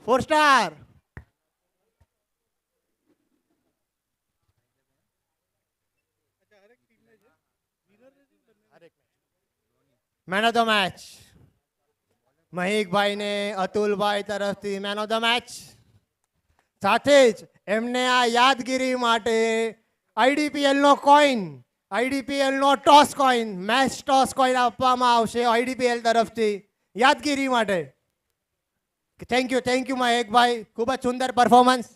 4 star. Man of the match મહિકભાઈ ને અતુલભાઈ તરફથી મેન ઓફ ધ મેચ. સાથે જ એમને આ યાદગીરી માટે આઈડીપીએલ નો કોઈન, આઈડીપીએલ નો toss coin, match toss coin આપવામાં આવશે આઈડીપીએલ તરફથી યાદગીરી માટે. થેન્ક યુ મહેકભાઈ, ખૂબ જ સુંદર પરફોર્મન્સ.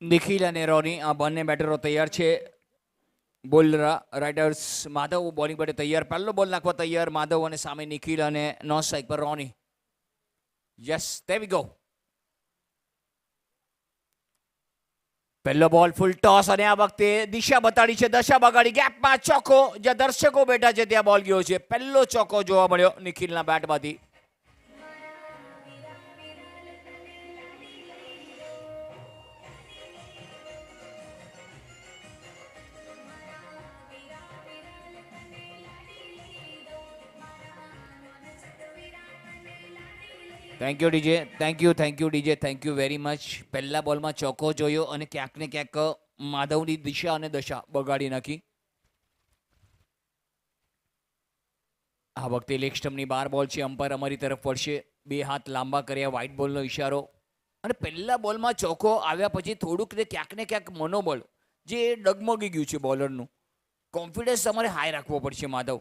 નિખિલ અને રોની આ બંને બેટરો તૈયાર છે. બોલર રાઇડર્સ માધવ બોલિંગ માટે તૈયાર, પહેલો બોલ નાખવા તૈયાર માધવ અને સામે નિખિલ અને નોન સ્ટ્રાઇક પર Ronny. Yes, there we go. પહેલો બોલ ફૂલ ટોસ અને આ વખતે દિશા બતાડી છે, દશા બગાડી, ગેપમાં ચોકો, જ્યાં દર્શકો બેઠા છે ત્યાં બોલ ગયો છે. પહેલો ચોકો જોવા મળ્યો નિખિલના બેટમાંથી. Thank you DJ, thank you DJ, thank you very much. પહેલા બોલમાં ચોકો જોયો અને ક્યાંક ને ક્યાંક માધવની દિશા અને દશા બગાડી નાખી. આ વખતે લેગ સ્ટમ્પની બહાર બોલ છે, અમ્પાયર અમારી તરફ પડશે. 2 હાથ લાંબા કર્યા, વ્હાઇટ બોલનો ઇશારો. અને પહેલા બોલમાં ચોકો આવ્યા પછી થોડુંક ને ક્યાંક મનોબળ જે ડગમગી ગયું છે બોલરનું. કોન્ફિડન્સ તમારે હાઈ રાખવો પડશે માધવ.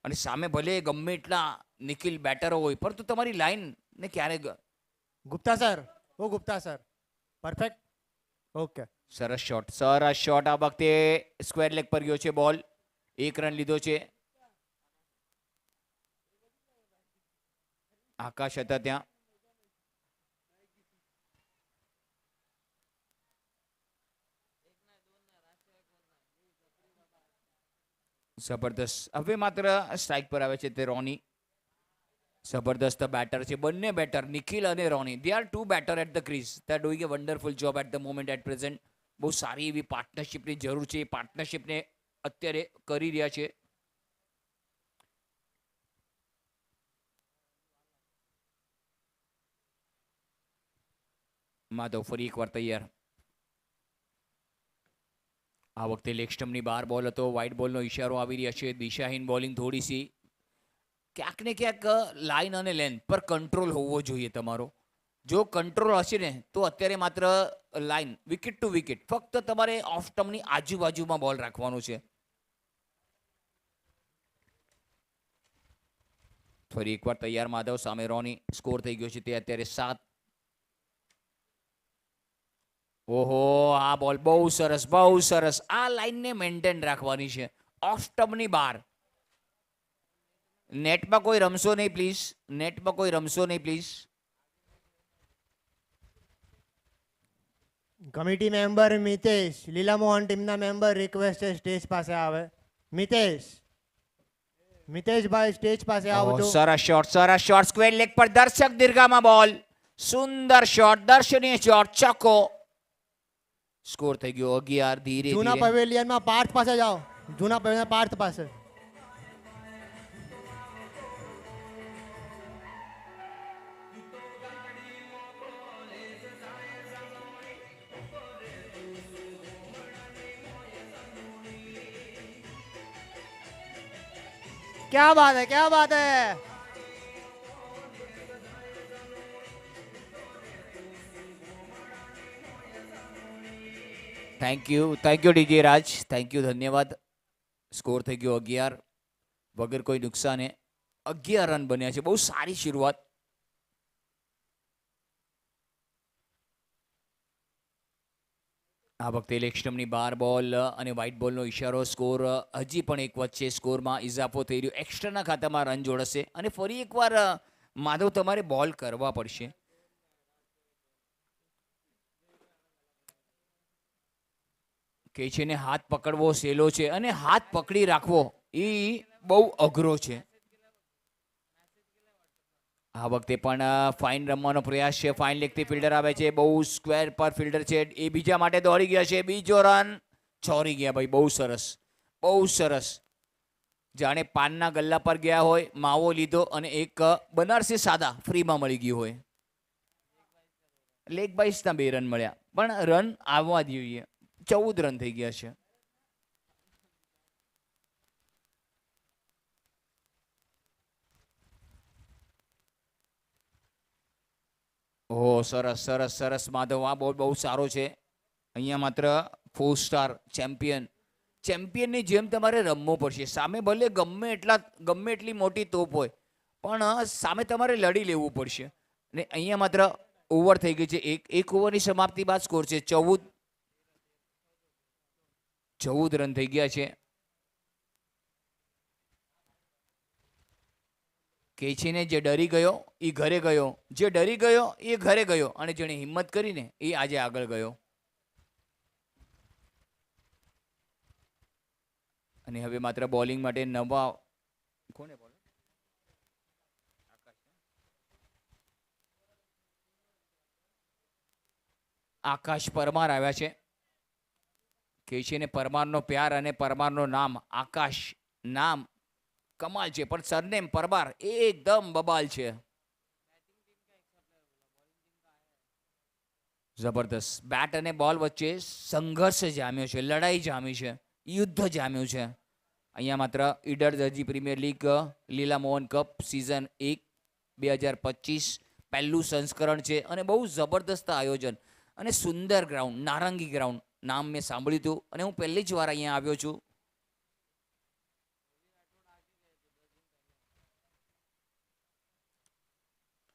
અને સામે ભલે ગમે એટલા નિખિલ બેટરો હોય પરંતુ તમારી લાઈન ને ક્યારે ગુપ્તા સર, ઓ ગુપ્તા સર, પરફેક્ટ. ઓકે, સરસ શોટ, સરસ શોટ. આ વખતે સ્ક્વેર લેગ પર ગયો છે બોલ. 1 રન લીધો છે. આકાશ હતા ત્યાં. જબરદસ્ત. હવે માત્ર સ્ટ્રાઇક પર આવે છે તે રોની. જબરદસ્ત બેટર છે બંને બેટર, નિખિલ અને Ronny. They are 2 batter at the crease. They are doing a wonderful job at the moment at present. બહુ સારી એવી પાર્ટનરશિપની જરૂર છે. એ પાર્ટનરશિપને અત્યારે કરી રહ્યા છે. માધવ ફરી એકવાર તૈયાર. આ વખતે લેગ સ્ટમ્પની બહાર બોલ હતો, વ્હાઇટ બોલનો ઇશારો આવી રહ્યા છે. દિશાહીન બોલિંગ થોડી સી. ક્યાંક ને ક્યાંક લાઇન અને લેન્થ પર કંટ્રોલ હોવો જોઈએ તમારો. જો કંટ્રોલ હશે ને તો અત્યારે માત્ર લાઇન વિકેટ ટુ વિકેટ, ફક્ત તમારે ઓફ સ્ટમ્પની આજુબાજુમાં બોલ રાખવાનો છે. ફરી એકવાર તૈયાર માધવ, સામે રોની. સ્કોર થઈ ગયો છે તે અત્યારે 7. ઓહો, આ બોલ બહુ સરસ, બહુ સરસ. આ લાઇનને મેન્ટેન રાખવાની છે ઓફ સ્ટમ્પની બહાર. નેટમાં કોઈ રમશો નહીં પ્લીઝ, નેટમાં કોઈ રમશો નહીં પ્લીઝ. કમિટી મેમ્બર મિતેશ, લીલામોહન ટીમના મેમ્બર રિક્વેસ્ટ છે સ્ટેજ પાસે આવે. મિતેશભાઈ સ્ટેજ પાસે આવજો. સરસ શોટ, સરસ શોટ. સ્ક્વેર લેગ પર દર્શક દીર્ઘામાં બોલ. સુંદર શોટ, દર્શનીય શોટ, ચોકો. સ્કોર થઈ ગયો 11. ધીરે જૂના પવેલિયનમાં પાર્થ પાસે જાઓ, જૂના પવેલિયન પાર્થ પાસે. क्या बात है, क्या बात है. Thank you DJ Raj, thank you, ધન્યવાદ. સ્કોર થઈ ગયો 11. વગર કોઈ નુકસાને 11 રન બન્યા છે. બહુ સારી શરૂઆત. આ વખતે લેગ સ્ટમ્પની બહાર બોલ અને વ્હાઇટ બોલનો ઇશારો. સ્કોર હજી પણ 1 વચ્ચે સ્કોરમાં ઇજાફો થઈ રહ્યો. એક્સ્ટ્રાના ખાતામાં રન જોડશે અને ફરી એકવાર માધવ તમારે બોલ કરવા પડશે. કે છે ને હાથ પકડવો સહેલો છે અને હાથ પકડી રાખવો એ બહુ અઘરો છે. આ વખતે પણ ફાઇન રમવાનો પ્રયાસ છે. ફાઇન લેગથી ફિલ્ડર આવે છે. બહુ સ્ક્વેર પર ફિલ્ડર છે. એ બીજા માટે દોડી ગયા છે. બીજો રન ચોરી ગયા ભાઈ. બહુ સરસ, બહુ સરસ. જાણે પાનના ગલ્લા પર ગયા હોય, માવો લીધો અને એક બનારસી સાદા ફ્રીમાં મળી ગયું હોય. લેગ બાઇસના 2 રન મળ્યા, પણ રન આવવા જોઈએ. 14 રન થઈ ગયા છે. ઓહો, સરસ સરસ સરસ માધવ, આ બોલ બહુ સારો છે. અહીંયા માત્ર 4 સ્ટાર ચેમ્પિયનની જેમ તમારે રમવું પડશે. સામે ભલે ગમે એટલી મોટી તોપ હોય, પણ સામે તમારે લડી લેવું પડશે. ને અહીંયા માત્ર ઓવર થઈ ગઈ છે. એક ઓવરની સમાપ્તિ બાદ સ્કોર છે 14 રન થઈ ગયા છે. કે છે ને, જે ડરી ગયો એ ઘરે ગયો, જે ડરી ગયો એ ઘરે ગયો, અને જેણે હિંમત કરીને એ આજે આગળ ગયો. અને હવે માત્ર બોલિંગ માટે નવા કોને બોલ આકાશ પરમાર આવ્યા છે. કે છે ને, પરમારનો પ્યાર અને પરમારનો નામ આકાશ, નામ કમાલ છે, પણ સરનેમ પરમાર એકદમ બબાલ છે. જબરદસ્ત. બેટ અને બોલ વચ્ચે સંઘર્ષ જામ્યો છે, લડાઈ જામી છે, યુદ્ધ જામ્યું છે. અહીંયા માત્ર ઈડર દરજી પ્રીમિયર લીગ લીલા મોહન કપ સિઝન 1 2025 પહેલું સંસ્કરણ છે, અને બહુ જબરદસ્ત આયોજન અને સુંદર ગ્રાઉન્ડ, નારંગી ગ્રાઉન્ડ નામ મેં સાંભળ્યું હતું, અને હું પહેલી જ વાર અહીંયા આવ્યો છું.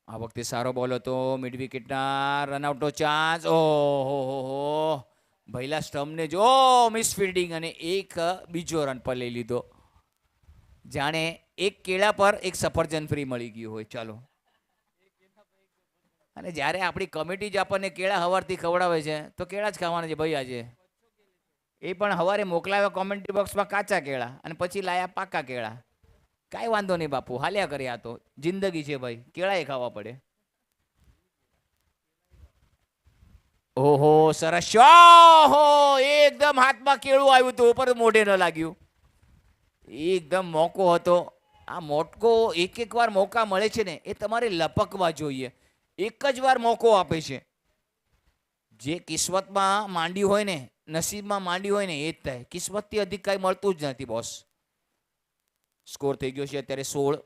આ વખતે સારો બોલ હતો. મિડ વિકેટના રનઆઉટનો ચાન્સ. ઓહો, ભૈલા સ્ટમ્પને જો મિસ ફિલ્ડિંગ, અને એક બીજો રન પર લઈ લીધો. જાણે એક કેળા પર એક સફરજન ફ્રી મળી ગયું હોય. ચાલો, અને જ્યારે આપણી કમિટી જ આપણને કેળા હવારથી ખવડાવે છે, તો કેળા જ ખાવાના છે ભાઈ આજે. એ પણ હવારે મોકલાવ્યા કોમેન્ટ્રી બોક્સમાં કાચા કેળા, અને પછી લાયા પાકા કેળા. કાંઈ વાંધો નહીં બાપુ, હાલ્યા કરે. આ તો જિંદગી છે ભાઈ, કેળાએ ખાવા પડે. ઓહો, સરસ. ઓહો, એકદમ હાથમાં કેળું આવ્યું હતું, ઉપર મોઢે ન લાગ્યું. એકદમ મોકો હતો. આ મોટકો એક વાર મોકા મળે છે ને, એ તમારે લપકવા જોઈએ. એક જ વાર મોકો આપે છે. જે કિસ્મતમાં માંડ્યું હોય ને, નસીબમાં માંડ્યું હોય ને, એ જ થાય. કિસ્મતથી અધિક કાંઈ મળતું જ નથી બોસ. સ્કોર થઈ ગયો છે અત્યારે 16.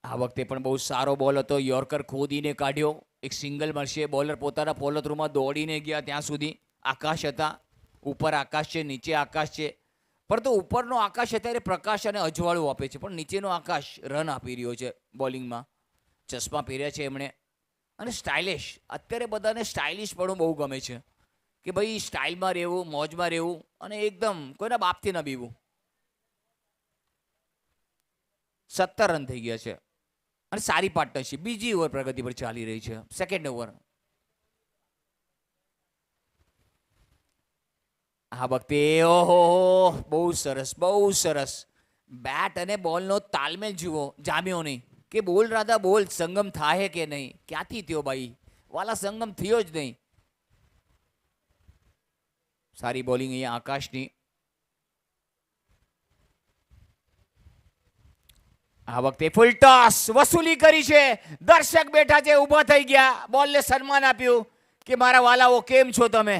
આ વખતે પણ બહુ સારો બોલ હતો. યોર્કર ખોદીને કાઢ્યો. એક સિંગલ મળશે. બોલર પોતાના પોલથરૂમમાં દોડીને ગયા ત્યાં સુધી. આકાશ હતા, ઉપર આકાશ છે, નીચે આકાશ છે, પરંતુ ઉપરનો આકાશ અત્યારે પ્રકાશ અને અજવાળું આપે છે, પણ નીચેનો આકાશ રન આપી રહ્યો છે બોલિંગમાં. ચશ્મા પહેર્યા છે એમણે, અને સ્ટાઇલિશ. અત્યારે બધાને સ્ટાઇલિશ પણ બહુ ગમે છે, કે ભાઈ સ્ટાઇલમાં રહેવું, મોજમાં રહેવું, અને એકદમ કોઈના બાપથી ન બીવું. 17 રન થઈ ગયા છે, અને સારી પાર્ટનરશિપ. બીજી ઓવર પ્રગતિ પર ચાલી રહી છે, સેકન્ડ ઓવર. આ વખતે ઓહો, બહુ સરસ, બહુ સરસ. બેટ અને બોલનો તાલમેલ જુઓ, જામ્યો નહીં. કે બોલ રાધા બોલ, સંગમ થાય કે નહીં. ક્યાંથી થયો ભાઈ વાલા, સંગમ થયો જ નહીં. સારી બોલિંગ અહીંયા આકાશની. આ વખતે ફૂલ ટોસ વસૂલી કરી છે. દર્શક બેઠા છે, ઊભા થઈ ગયા, બોલને સન્માન આપ્યું કે મારા વાલાઓ કેમ છો તમે.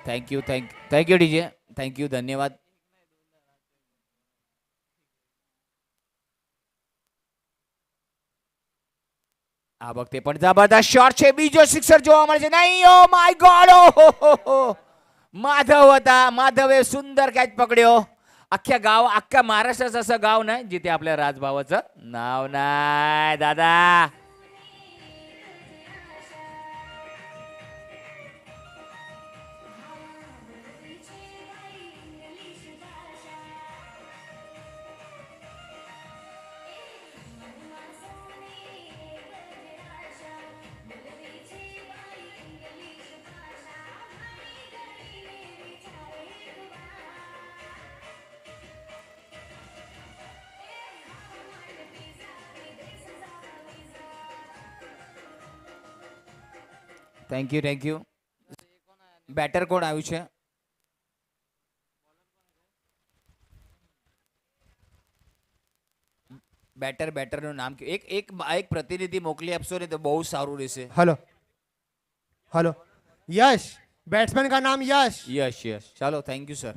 Thank you DJ, thank you, ધન્યવાદ. આ વખતે પણ જબરદસ્ત શોટ છે. બીજો સિક્સર જોવા મળે છે. નહીં, ઓ માય ગોડ, ઓહો, માધવ હતા. માધવે सुंदर कॅच पकड्यो. अख्ख्या महाराष्ट्राचं असं गाव नाही जिथे आपल्या राजभावाचं नाव नाही दादा. Thank you. બેટર કોણ આવ્યું છે? બેટરનું નામ એક પ્રતિનિધિ મોકલી આપશો ને તો બહુ સારું રહેશે. हेलो हेलो यश बैट्समैन का नाम यश યશ ચાલો થેન્ક યુ સર.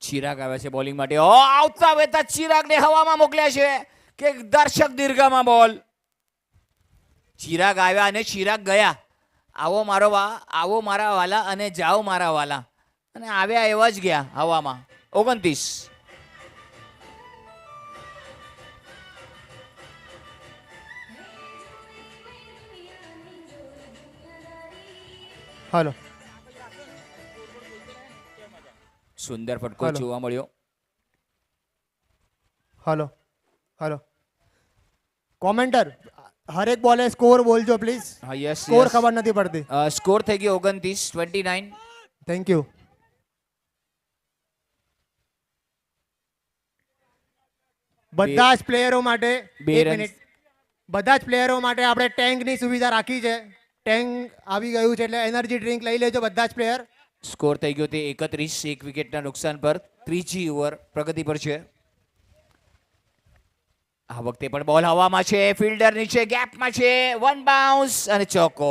ચિરાગ આવ્યા છે બોલિંગ માટે. આવતા વેતા ચિરાગને હવામાં મોકલ્યા છે કે દર્શક દીર્ઘામાં બોલ. ચિરાગ આવ્યા અને ચિરાગ ગયા. આવો મારા વાલા અને જાઓ મારા વાલા. અને આવ્યા એવા જ ગયા હવામાં. 29. हेलो સુંદર ફટકો હાલો. જોવા મળ્યો. हेलो हेलो कमेंटर हर एक बॉले स्कोर बोलजो प्लीज હા યસ स्कोर खबर નથી પડતી સ્કોર થઈ ગયો 29. થેન્ક યુ બધા જ પ્લેયરો માટે બે એક રન. મિનિટ બધા જ પ્લેયરો માટે આપણે ટેન્કની સુવિધા રાખી છે. ટેન્ક આવી ગયું છે એટલે એનર્જી ડ્રિંક લઈ લેજો બધા જ પ્લેયર. સ્કોર થઈ ગયો તે 31. એક વિકેટના નુકસાન પર. ત્રીજી ઓવર પ્રગતિ પર છે. આ વખતે પણ બોલ હવામાં છે. ફિલ્ડર નીચે ગેપમાં છે. વન બાઉન્સ અને ચોકો.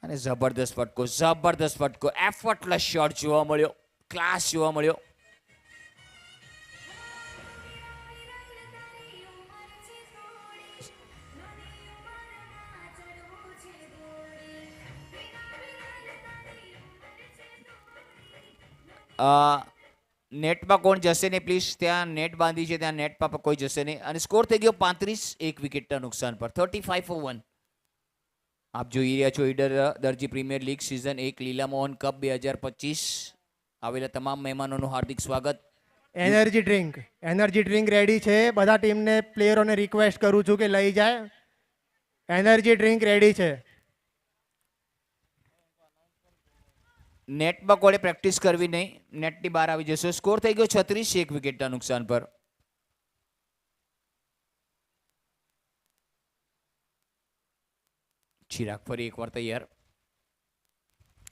અને જબરદસ્ત ફટકો. એફર્ટલેસ શોટ જોવા મળ્યો. ક્લાસ જોવા મળ્યો. નેટમાં કોણ જશે નહીં પ્લીઝ. ત્યાં નેટ બાંધી છે ત્યાં નેટમાં પણ કોઈ જશે નહીં. અને સ્કોર થઈ ગયો 35. એક વિકેટના નુકસાન પર. 35 for 1. આપ જોઈ રહ્યા છો ઈડર દરજી પ્રીમિયર લીગ સિઝન 1 લીલા મોહન કપ 2025. આવેલા તમામ મહેમાનોનું હાર્દિક સ્વાગત. એનર્જી ડ્રિંક રેડી છે. બધા ટીમને પ્લેયરોને રિક્વેસ્ટ કરું છું કે લઈ જાય. એનર્જી ડ્રિંક રેડી છે. નેટમાં કોણે પ્રેક્ટિસ કરવી નહીં. નેટની બહાર આવી જશો. સ્કોર થઈ ગયો 36. એક વિકેટના નુકસાન પર. ચિરાગ ફરી એકવાર તૈયાર.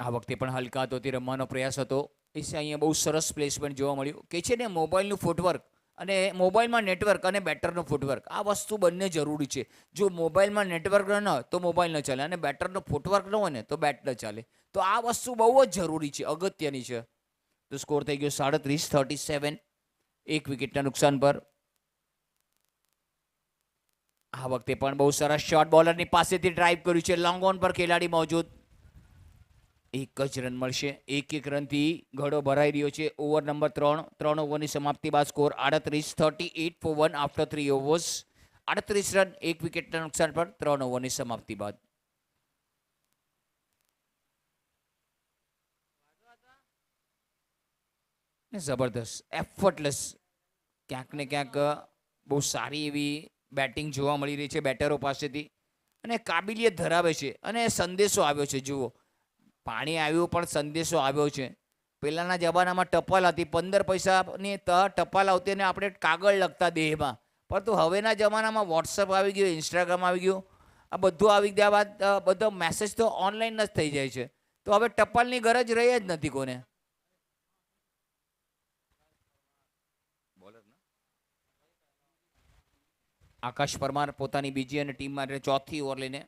આ વખતે પણ હલકા હાથોથી રમવાનો પ્રયાસ હતો. અહીંયા બહુ સરસ પ્લેસમેન્ટ જોવા મળ્યું. કે છે ને મોબાઈલનું ફૂટવર્ક અને મોબાઈલમાં નેટવર્ક અને બેટરનું ફૂટવર્ક આ વસ્તુ બંને જરૂરી છે. જો મોબાઈલમાં નેટવર્ક ન હોય તો મોબાઈલ ન ચાલે અને બેટરનો ફૂટવર્ક ન હોય ને તો બેટ ન ચાલે. તો આ વસ્તુ બહુ જ જરૂરી છે, અગત્યની છે. તો સ્કોર થઈ ગયો 37. એક વિકેટના નુકસાન પર. આ વખતે પણ બહુ સરસ શોટ બોલરની પાસેથી ડ્રાઈવ કર્યું છે. લોંગ ઓન પર ખેલાડી મોજૂદ. એક જ રન મળશે. એક રનથી ઘડો ભરાઈ રહ્યો છે. ઓવર નંબર 3 ઓવરની સમાપ્તિ બાદ score 38. 38 for 1 after 3 overs. 38 run. એક વિકેટના નુકસાન પર 3 ઓવરની સમાપ્તિ બાદ. જબરદસ્ત એફર્ટલેસ. ક્યાંક ને ક્યાંક બહુ સારી એવી બેટિંગ જોવા મળી રહી છે બેટરો પાસેથી. અને કાબિલિયત ધરાવે છે. અને સંદેશો આવ્યો છે. જુઓ પાણી આવ્યું પણ સંદેશો આવ્યો છે. પહેલાના જમાનામાં ટપાલ હતી. 15 પૈસાની ટપાલ આવતી અને આપણે કાગળ લખતા દેહમાં. પરંતુ હવેના જમાનામાં વોટ્સઅપ આવી ગયું, ઇન્સ્ટાગ્રામ આવી ગયું. આ બધું આવી ગયા બાદ બધો મેસેજ તો ઓનલાઈન જ થઈ જાય છે. તો હવે ટપાલની ગરજ રહી જ નથી કોને. આકાશ પરમાર પોતાની બીજી અને ટીમ માટે ચોથી ઓવર લઈને.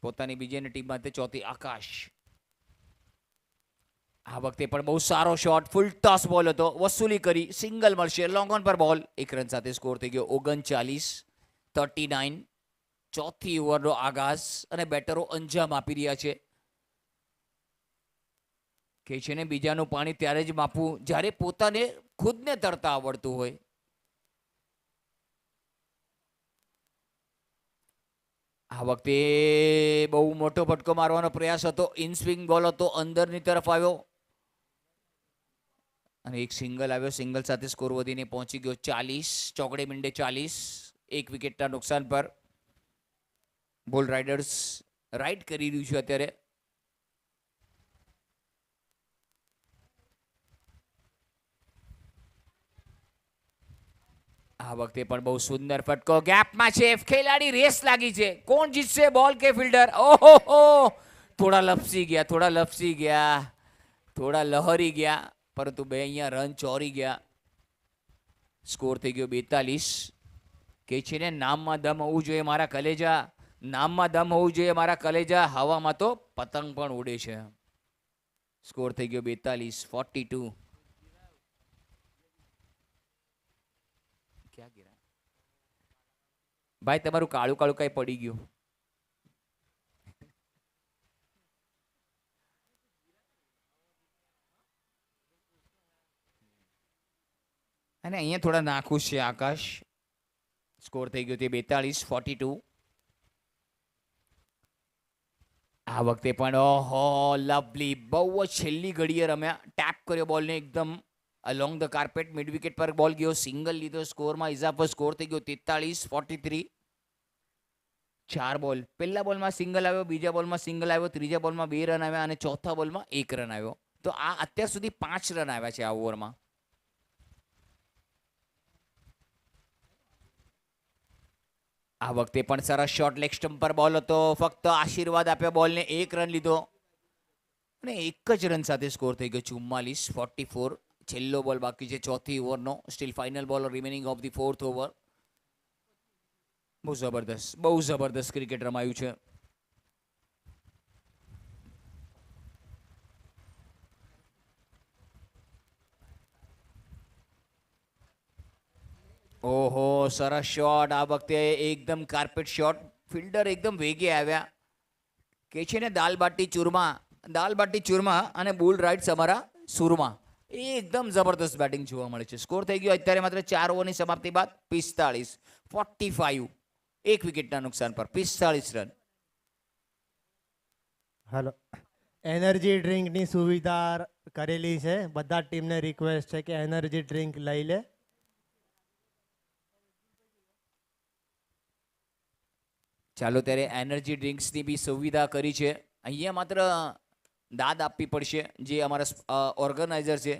પોતાની બીજી અને ટીમ માટે ચોથી. આકાશ આ વખતે પણ બહુ સારો શોટ. ફૂલ ટોસ બોલ હતો. વસૂલી કરી. સિંગલ મળશે. લોંગ ઓન પર બોલ. એક રન સાથે સ્કોર થઈ ગયો 39. 39. ચોથી ઓવરનો આગાઝ અને બેટરો અંજામ આપી રહ્યા છે. કે છે ને બીજાનું પાણી ત્યારે જ માપવું જ્યારે પોતાને ખુદને તરતા આવડતું હોય. આ વખતે બહુ મોટો ફટકો મારવાનો પ્રયાસ હતો. ઇન સ્વિંગ બોલ હતો. અંદરની તરફ આવ્યો અને એક સિંગલ આવ્યો. સિંગલ સાથે સ્કોર વધીને પહોંચી ગયો 40. ચોકડે મીંડે 40. એક વિકેટના નુકસાન પર. બોલ રાઇડર્સ રાઇડ કરી રહ્યું છે અત્યારે. આ વખતે પણ બહુ સુંદર ફટકો ગેપમાં છે. ખેલાડી રેસ લાગી છે. કોણ જીતશે, બોલ કે ફિલ્ડર? ઓહો, થોડા લપસી ગયા, થોડા લહરી ગયા, પરંતુ બે અહીંયા રન ચોરી ગયા. સ્કોર થઈ ગયો 42. કે છે ને નામમાં દમ હોવું જોઈએ મારા કલેજા, નામમાં દમ હોવું જોઈએ મારા કલેજા. હવામાં તો પતંગ પણ ઉડે છે. સ્કોર થઈ ગયો 42-42. ક્યાં ગિરા ભાઈ, તમારું કાળું કાળું કઈ પડી ગયું? અને અહીંયા થોડા નાખું છે આકાશ. સ્કોર થઈ ગયો તે 42-42. આ વખતે પણ ઓહો લવલી, બહુ જ છેલ્લી ઘડીએ રમ્યા. ટેપ કર્યો બોલને એકદમ along the carpet, mid wicket પર બોલ ગયો, સિંગલ લીધો, સ્કોરમાં ઇજાફો. સ્કોર થઈ ગયો 43-43. 4 બોલ. પહેલા બોલમાં સિંગલ આવ્યો, બીજા બોલમાં સિંગલ આવ્યો, ત્રીજા બોલમાં 2 રન આવ્યા અને ચોથા બોલમાં 1 રન આવ્યો. તો આ અત્યાર સુધી 5 રન આવ્યા છે આ ઓવરમાં. આ વખતે પણ સરસ શોટ લેગ સ્ટમ્પ પર બોલ હતો. ફક્ત આશીર્વાદ આપ્યા બોલને, 1 રન લીધો અને 1 જ રન સાથે સ્કોર થઈ ગયો 44-44. છેલ્લો બોલ બાકી છે ચોથી ઓવરનો. સ્ટીલ ફાઇનલ બોલ remaining of the 4th over. બહુ જબરદસ્ત ક્રિકેટ રમાયું છે. ઓહો, સરસ શોટ. આ વખતે એકદમ કાર્પેટ શોટ. ફિલ્ડર એકદમ વેગે આવ્યા. કે છે ને દાલ બાટી ચૂરમા અને બુલ રાઇડ્સ અમારા સુરમાં. એકદમ જબરદસ્ત બેટિંગ જોવા મળે છે. સ્કોર થઈ ગયો અત્યારે માત્ર 4 ઓવરની સમાપ્તિ બાદ 45-45. 1 વિકેટના નુકસાન પર 45 રન. હલો, એનર્જી ડ્રિંકની સુવિધા કરેલી છે. બધા ટીમને રિક્વેસ્ટ છે કે એનર્જી ડ્રિંક લઈ લે. ચાલો, ત્યારે એનર્જી ડ્રિંક્સની બી સુવિધા કરી છે. અહીંયા માત્ર દાદ આપવી પડશે. જે અમારા ઓર્ગેનાઇઝર છે,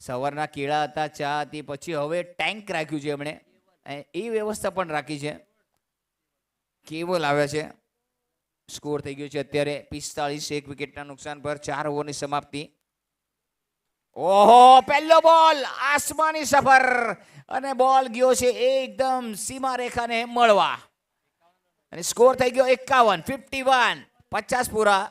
સવારના કેળા હતા, ચા હતી, પછી હવે ટેન્ક રાખ્યું છે એમણે. એ વ્યવસ્થા પણ રાખી છે. કેબલ આવ્યા છે. સ્કોર થઈ ગયો છે અત્યારે 45. 1 વિકેટના નુકસાન પર 4 ઓવરની સમાપ્તિ. ઓહો, પહેલો બોલ આસમાની સફર અને બોલ ગયો છે એકદમ સીમા રેખાને મળવા અને સ્કોર થઈ ગયો 51-51. 50 પૂરા.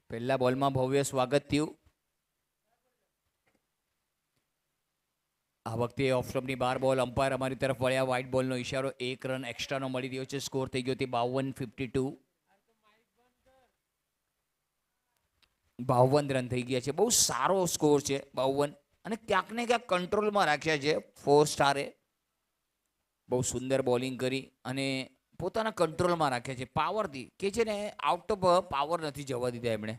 પહેલા બોલમાં ભવ્ય સ્વાગત થયું. આ વખતે ઓફ સ્ટમ્પની 12 બોલ. અમ્પાયર અમારી તરફ વળ્યા. વ્હાઇટ બોલનો ઇશારો. 1 રન એક્સ્ટ્રાનો મળી રહ્યો છે. સ્કોર થઈ ગયો તે 52-52. 52 રન થઈ ગયા છે. બહુ સારો સ્કોર છે 52. અને ક્યાંક ને ક્યાંક કંટ્રોલમાં રાખ્યા છે 4 સ્ટારે. બહુ સુંદર બોલિંગ કરી અને પોતાના કંટ્રોલમાં રાખ્યા છે પાવરથી. કે છે ને આઉટ ઓફ પાવર નથી જવા દીધા એમણે.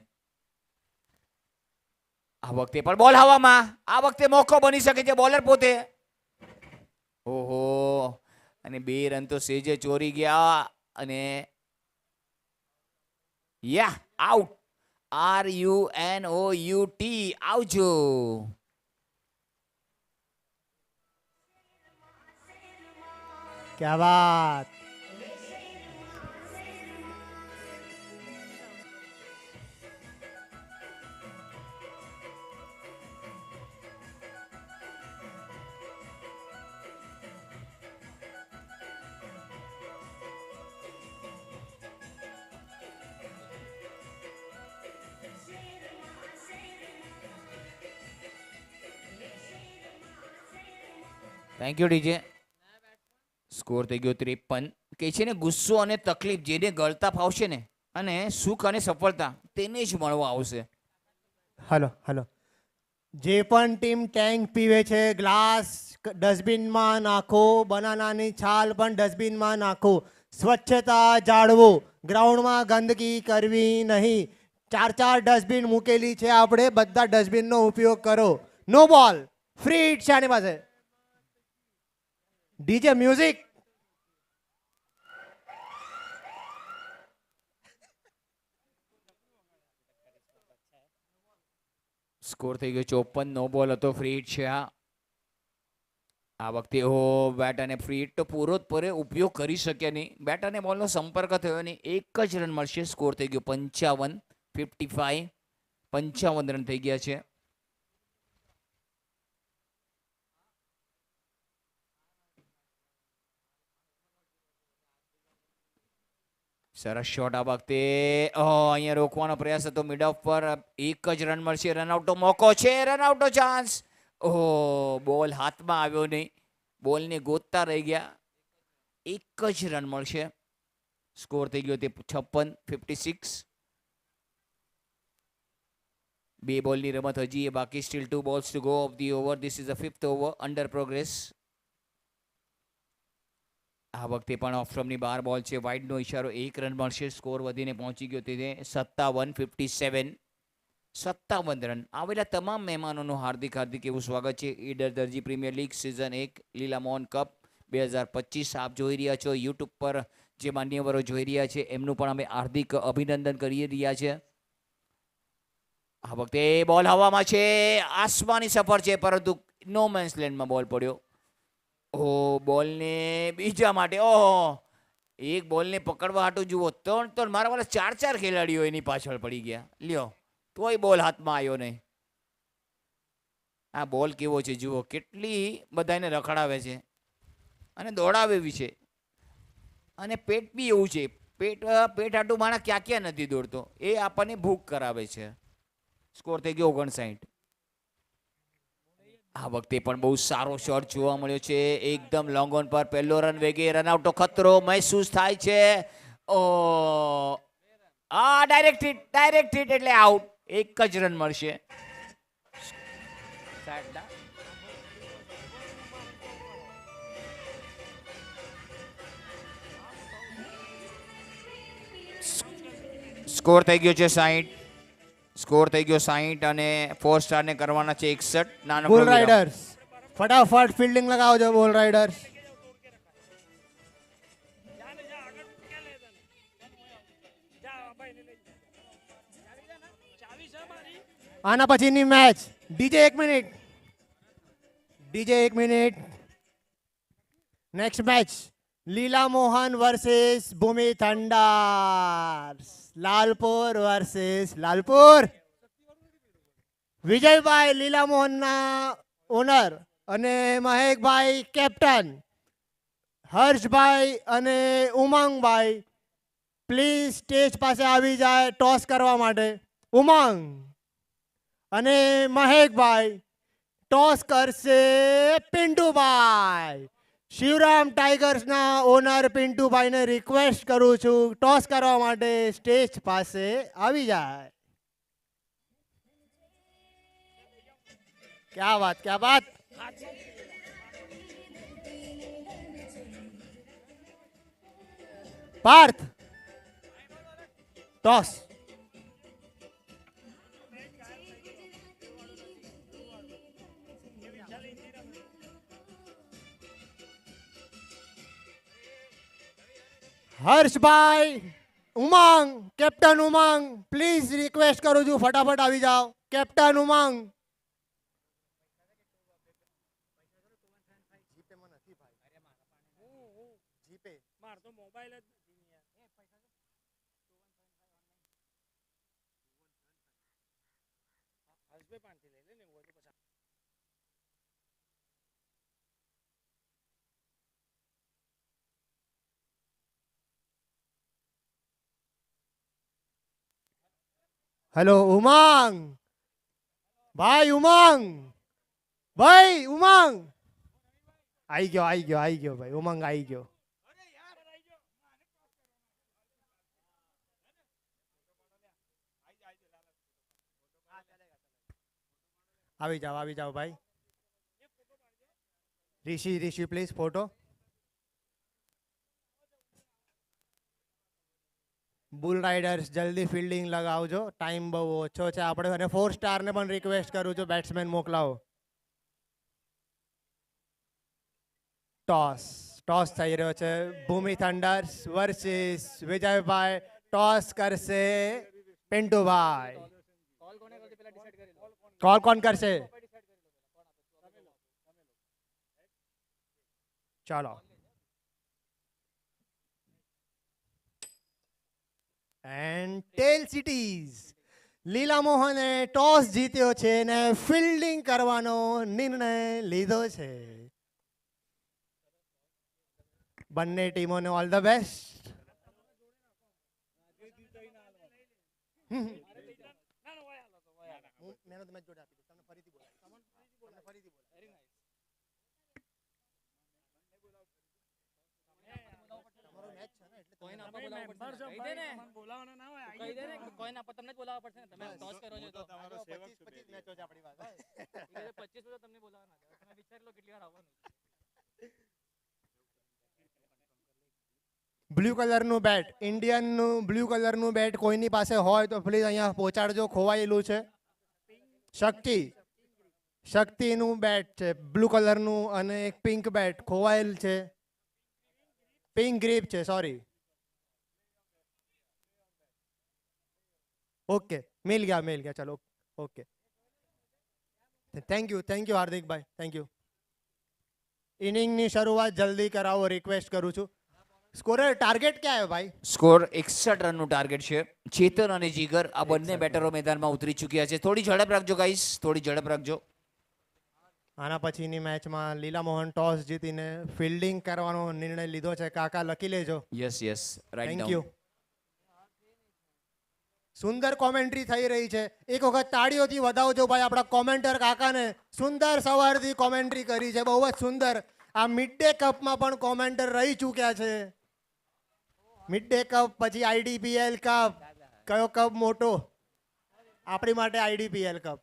આ વખતે પણ બોલ હવામાં. આ વખતે મોકો બની શકે છે બોલર પોતે. ઓહો, અને 2 રન તો સેજે ચોરી ગયા અને આઉટ. RUNOUT. આવજો. ક્યા વાત. Thank you DJ. સ્કોર થઈ ગયો 53. કે છે ને ગુસ્સો અને તકલીફ જેને ગળતા ફાવશે ને અને સુખ અને સફળતા તેને જ મળવા આવશે. હલો, જે પણ ટીમ ટેન્ક પીવે છે, ગ્લાસ ડસ્ટબિનમાં નાખો. બનાનાની છાલ પણ ડસ્ટબિનમાં નાખો. સ્વચ્છતા જાળવો. ગ્રાઉન્ડમાં ગંદકી કરવી નહીં. 4 ડસ્ટબિન મૂકેલી છે આપણે. બધા ડસ્ટબિનનો ઉપયોગ કરો. નો બોલ. ફ્રી હિટ છે આની પાસે. DJ music. સ્કોર થઈ ગયો 54. નો બોલ હતો, ફ્રી હિટ છે આ વખતે. ઓ બેટ અને ફ્રી હિટ તો પૂરો જ પૂરે ઉપયોગ કરી શક્યા નહીં. બેટ અને બોલનો સંપર્ક થયો નહીં. એક જ રન મળશે. સ્કોર થઈ ગયો 55. 55. 55 રન થઈ ગયા છે. સરસ શોટ આ વખતે. અહીંયા રોકવાનો પ્રયાસ હતો મિડ ઓફ પર. એક જ રન મળશે. રનઆઉટનો મોકો છે. રનઆઉટનો ચાન્સ. ઓહો, બોલ હાથમાં આવ્યો નહીં. બોલને ગોતતા રહી ગયા. એક જ રન મળશે. સ્કોર થઈ ગયો તે 56. 56. બે બોલની રમત હજી બાકી. Steel 2 balls to go of the over. This is the 5th over under progress. આ વખતે પણ ઓફ સ્ટમ્પની 12 બોલ છે. વાઇડનો ઇશારો. 1 રન મળશે. સ્કોર વધીને પહોંચી ગયો તે 57. 57. 57 રન. આવેલા તમામ મહેમાનોનું હાર્દિક એવું સ્વાગત છે ઈડર દરજી પ્રીમિયર લીગ સિઝન 1 લીલામોહન કપ 2025. આપ જોઈ રહ્યા છો યુટ્યુબ પર જે માન્યવરો જોઈ રહ્યા છે એમનું પણ અમે હાર્દિક અભિનંદન કરી રહ્યા છે. આ વખતે બોલ હવામાં છે. આસમાની સફર છે પરંતુ નો મેન્સ લેન્ડમાં બોલ પડ્યો. ઓહો, બોલને બીજા માટે. ઓહો, એક બોલને પકડવા હાટું જુઓ 3 મારા વાળા 4 ખેલાડીઓ એની પાછળ પડી ગયા. લ્યો, તોય બોલ હાથમાં આવ્યો નહીં. આ બોલ કેવો છે જુઓ, કેટલી બધાને રખડાવે છે અને દોડાવે બી છે. અને પેટ બી એવું છે. પેટ હાટું માણસ ક્યાં નથી દોડતો. એ આપણને ભૂખ કરાવે છે. સ્કોર થઈ ગયો 59. આ વખતે પણ બહુ સારો શોટ જોવા મળ્યો છે. એકદમ લોંગ ઓન પર પહેલો રન વેગે. રનઆઉટનો ખતરો મહેસૂસ થાય છે. ઓ ડાયરેક્ટ હિટ એટલે આઉટ. એક જ રન મળશે. સ્કોર થઈ ગયો છે 60. સ્કોર થઈ ગયો 60 અને 4 સ્ટારને કરવાના છે 61. નાનો બોલ રાઇડર્સ ફટાફટ ફિલ્ડિંગ લગાવજો. બોલ રાઇડર્સ. આના પછીની match. DJ 1 minute. DJ 1 minute. Next match લીલા મોહન વર્सेस ભૂમિ થંડર્સ. લાલપુર વર્सेस લાલપુર. વિજયભાઈ લીલા મોહનના ઓનર અને મહેકભાઈ કેપ્ટન. હર્ષભાઈ અને ઉમંગભાઈ પ્લીઝ સ્ટેજ પાસે આવી જાય ટોસ કરવા માટે. ઉમંગ અને મહેકભાઈ ટોસ કરશે પિન્ટુભાઈ. શિવરામ ટાઈગર્સના ઓનર પિન્ટુભાઈને રિક્વેસ્ટ કરું છું ટોસ કરવા માટે સ્ટેજ પાસે આવી જાય. ક્યા વાત ક્યા વાત. પાર્થ ટોસ. હર્ષભાઈ, Umang, captain Umang please request કરું છું ફટાફટ આવી જાઓ. કેપ્ટન ઉમંગ. હેલો ઉમંગ. ભાઈ ઉમંગ. ભાઈ ઉમંગ. આવી ગયો ભાઈ ઉમંગ આવી ગયો. આવી જાઓ ભાઈ. ઋષિ પ્લીઝ ફોટો. બુલ રાઇડર્સ જલ્દી ફિલ્ડિંગ લગાવજો. ટાઈમ બહુ ઓછો છે આપણે. અને 4 સ્ટારને પણ રિક્વેસ્ટ કરું છું બેટ્સમેન મોકલાવો. ટોસ થઈ રહ્યો છે. Bhumi thunders versus Vijaybhai. Toss કરશે પિન્ટુભાઈ. કોલ કોણ કરશે? ચાલો. એન્ડ ટેલ સિટીઝ. લીલા મોહને ટોસ જીત્યો છે ને ફિલ્ડિંગ કરવાનો નિર્ણય લીધો છે. બંને ટીમોને ઓલ ધ બેસ્ટ. બ્લુ કલરનું બેટ, ઇન્ડિયનનું બ્લુ કલરનું બેટ કોઈની પાસે હોય તો પ્લીઝ અહીંયા પહોંચાડજો. ખોવાયેલું છે. શક્તિનું બેટ છે બ્લુ કલરનું, અને એક પિંક બેટ ખોવાયેલ છે. પિંક ગ્રીપ છે, સોરી. ઓકે, મિલ ગયા ચલો. ઓકે, થેન્ક યુ હાર્દિકભાઈ, થેન્ક યુ. ઇનિંગની શરૂઆત જલ્દી કરાવો રિક્વેસ્ટ કરું છું. સ્કોરર ટાર્ગેટ ક્યાં આવ્યો ભાઈ? સ્કોર 61 રનનું ટાર્ગેટ છે. ચેતન અને જીગર આ બંને બેટરો મેદાનમાં ઉતરી ચૂક્યા છે. થોડી ઝડપ રાખજો ગાઈસ, થોડી ઝડપ રાખજો. આના પછીની મેચમાં લીલા મોહન ટોસ જીતીને ફિલ્ડિંગ કરવાનો નિર્ણય લીધો છે. કાકા લખી લેજો. Yes right thank down. You. Sundar commentary થઈ રહી છે. એક વખત તાળીઓથી વધાવજો ભાઈ આપણા કોમેન્ટર કાકાને. સુંદર સવારથી કોમેન્ટ્રી કરી છે, બહુ જ સુંદર. આ મિડ ડે કપમાં પણ કોમેન્ટર રહી ચૂક્યા છે. મિડ ડે કપ પછી આઈડીપીએલ કપ. કયો કપ મોટો? આપણી માટે આઈડીપીએલ કપ.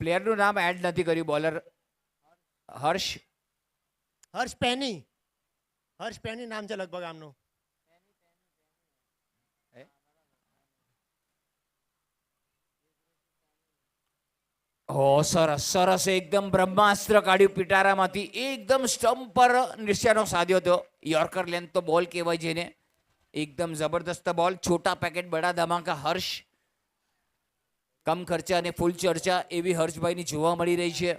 પ્લેયરનું નામ એડ નથી કર્યું. બોલર હર્ષ પેની નામ છે લગભગ આમનું. સરસ એકદમ બ્રહ્માસ્ત્ર કાઢ્યું પિટારામાંથી. એકદમ સ્ટમ્પ પર નિશાનો સાધ્યો હતો. યોર્કર લેન્થ તો બોલ કહેવાય છે ને. એકદમ જબરદસ્ત બોલ. છોટા પેકેટ બડા ધમાકા. હર્ષ કમ ખર્ચા અને ફૂલ ચર્ચા એવી હર્ષભાઈની જોવા મળી રહી છે.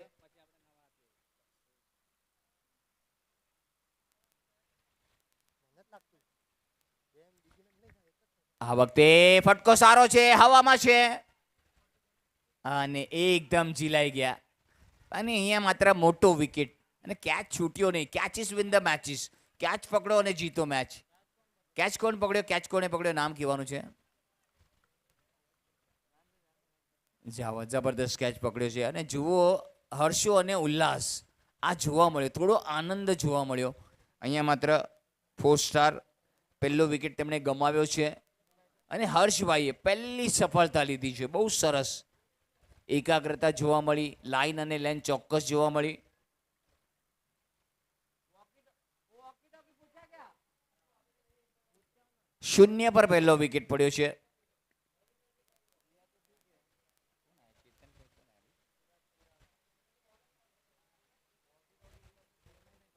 આ વખતે ફટકો સારો છે, હવામાં છે અને એકદમ ઝીલાઈ ગયા. અને અહીંયા માત્ર મોટો વિકેટ અને કેચ છૂટ્યો નહીં. કેચીસ વિન ધ મેચીસ. કેચ પકડો અને જીતો મેચ. કેચ કોણ પકડ્યો, કેચ કોને પકડ્યો, નામ કહેવાનું છે. જાવ, જબરદસ્ત કેચ પકડ્યો છે. અને જુઓ હર્ષો અને ઉલ્લાસ આ જોવા મળ્યો, થોડો આનંદ જોવા મળ્યો. અહીંયા માત્ર 4 સ્ટાર પહેલો વિકેટ તેમણે ગમાવ્યો છે અને હર્ષભાઈએ પહેલી સફળતા લીધી છે. બહુ સરસ એકાગ્રતા જોવા મળી. લાઈન અને લેન ચોક્કસ જોવા મળી. શૂન્ય પર પહેલો વિકેટ પડ્યો છે.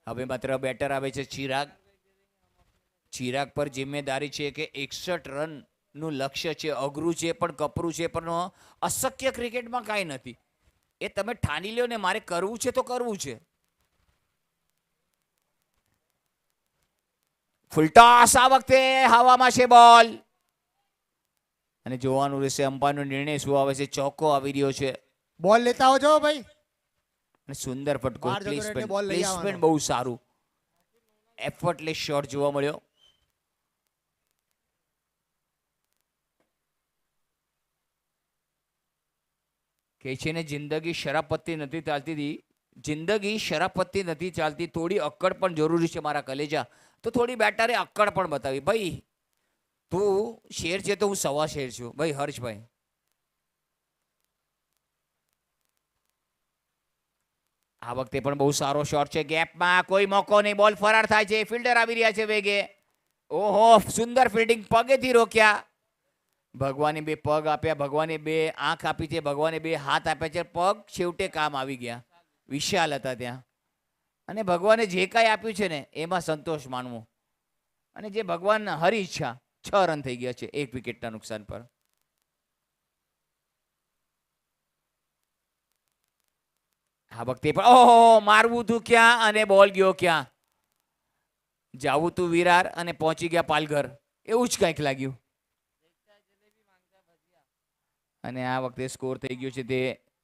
હવે માત્ર બેટર આવે છે ચિરાગ પર જિમ્મેદારી છે કે 61 રન નું લક્ષ્ય છે. અઘરું છે પણ કપરું છે, પણ અશક્ય ક્રિકેટમાં કાંઈ નથી. એ તમે ઠાની લ્યો ને મારે કરવું છે તો કરવું છે. ફૂલ ટોસ આ વખતે હવામાં છે બોલ. અને જોવાનું રહેશે અમ્પાયરનો નિર્ણય શું આવે છે. ચોકો આવી રહ્યો છે. બોલ લેતા આવજો ભાઈ. અને સુંદર ફટકો. બહાર જતો રહે એટલે બોલ લઈ આવવાનો. પ્લેસમેન્ટ બહુ સારું. એફર્ટલેસ શોટ જોવા મળ્યો. કે છે ને જિંદગી શરાબપત્તી નથી ચાલતી. જિંદગી શરાબપત્તી નથી ચાલતી. થોડી અક્કડ પણ જરૂરી છે મારા કલેજા. તો થોડી બેટરે અક્કડ પણ બતાવી. ભાઈ તું શેર છે તો હું સવા શેર છું ભાઈ હર્ષભાઈ. આ વખતે પણ બહુ સારો શોટ છે. ગેપમાં કોઈ મોકો નહીં. બોલ ફરાર થાય છે. ફિલ્ડર આવી રહ્યા છે વેગે. ઓહો, સુંદર ફિલ્ડિંગ. પગેથી રોક્યા. ભગવાને 2 પગ આપ્યા, ભગવાને 2 આંખ આપી છે, ભગવાને 2 હાથ આપ્યા છે. પગ છેવટે કામ આવી ગયા. વિશાલ હતા ત્યાં. અને ભગવાને જે કાંઈ આપ્યું છે ને એમાં સંતોષ માનવો. અને જે ભગવાન હરી ઈચ્છા 6 રન થઈ ગયા છે 1 વિકેટના નુકસાન પર. આ વખતે પણ ઓહો, મારવું તું ક્યાં અને બોલ ગયો ક્યાં. જાવું તું વિરાર અને પહોંચી ગયા પાલઘર, એવું જ કંઈક લાગ્યું. અને આ વખતે સ્કોર થઈ ગયો છે તે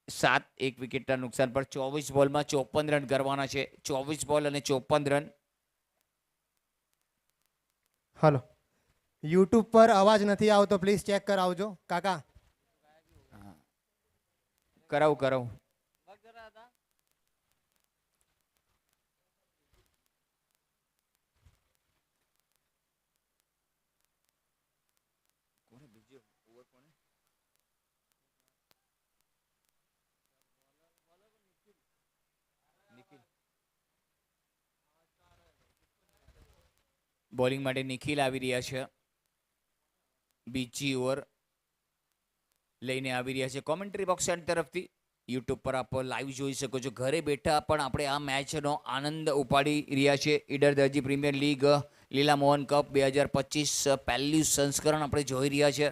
7 1 વિકેટના નુકસાન પર. 24 બોલમાં 54 રન કરવાના છે. 24 બોલ અને 54 રન. હલો, યુટ્યુબ પર અવાજ નથી આવતો, પ્લીઝ ચેક કરાવજો કાકા. કરાવું. બોલિંગ માટે નિખિલ આવી રહ્યા છે. બીજી ઓવર લઈને આવી રહ્યા છે કોમેન્ટ્રી બોક્સ એન્ડ તરફથી. યુટ્યુબ પર આપ લાઈવ જોઈ શકો છો. ઘરે બેઠા પણ આપણે આ મેચનો આનંદ ઉપાડી રહ્યા છે. ઈડર દરજી પ્રીમિયર લીગ લીલા મોહન કપ 2025 પહેલું સંસ્કરણ આપણે જોઈ રહ્યા છે.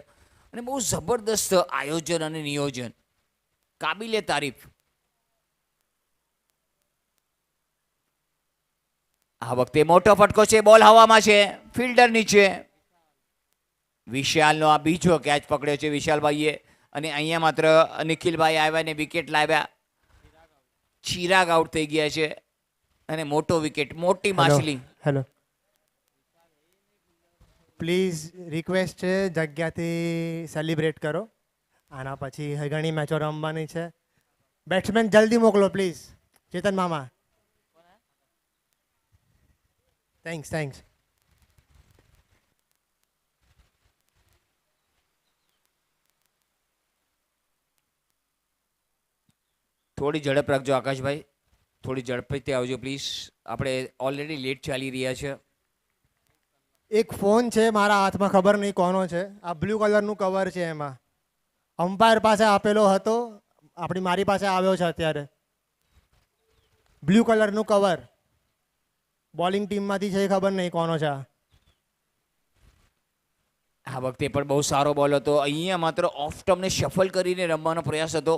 અને બહુ જબરદસ્ત આયોજન અને નિયોજન, કાબિલે તારીફ. આ વખતે મોટો ફટકો છે, બોલ હવામાં છે, ફિલ્ડર નીચે. વિશાલનો આ બીજો કેચ પકડ્યો છે વિશાલભાઈએ. અને અહીંયા માત્ર નિખિલભાઈ આવ્યા ને વિકેટ લાવ્યા. ચિરાગ આઉટ થઈ ગયા છે અને મોટો વિકેટ, મોટી માછલી. હેલો, પ્લીઝ રિક્વેસ્ટ છે જગ્યાથી સેલિબ્રેટ કરો. આના પછી ઘણી મેચો રમવાની છે. બેટ્સમેન જલ્દી મોકલો પ્લીઝ. ચેતન મામા, થેન્ક્સ. થોડી ઝડપ રાખજો આકાશભાઈ, થોડી ઝડપથી આવજો પ્લીઝ. આપણે ઓલરેડી લેટ ચાલી રહ્યા છે. એક ફોન છે મારા હાથમાં, ખબર નહીં કોનો છે. આ બ્લુ કલરનું કવર છે, એમાં અમ્પાયર પાસે આપેલો હતો, મારી પાસે આવ્યો છે અત્યારે. બ્લુ કલરનું કવર બોલિંગ ટીમમાંથી છે, ખબર નહીં કોનો છે. આ વખતે પણ બહુ સારો બોલ હતો. અહીંયા માત્ર ઓફ ટર્મને શફલ કરીને રમવાનો પ્રયાસ હતો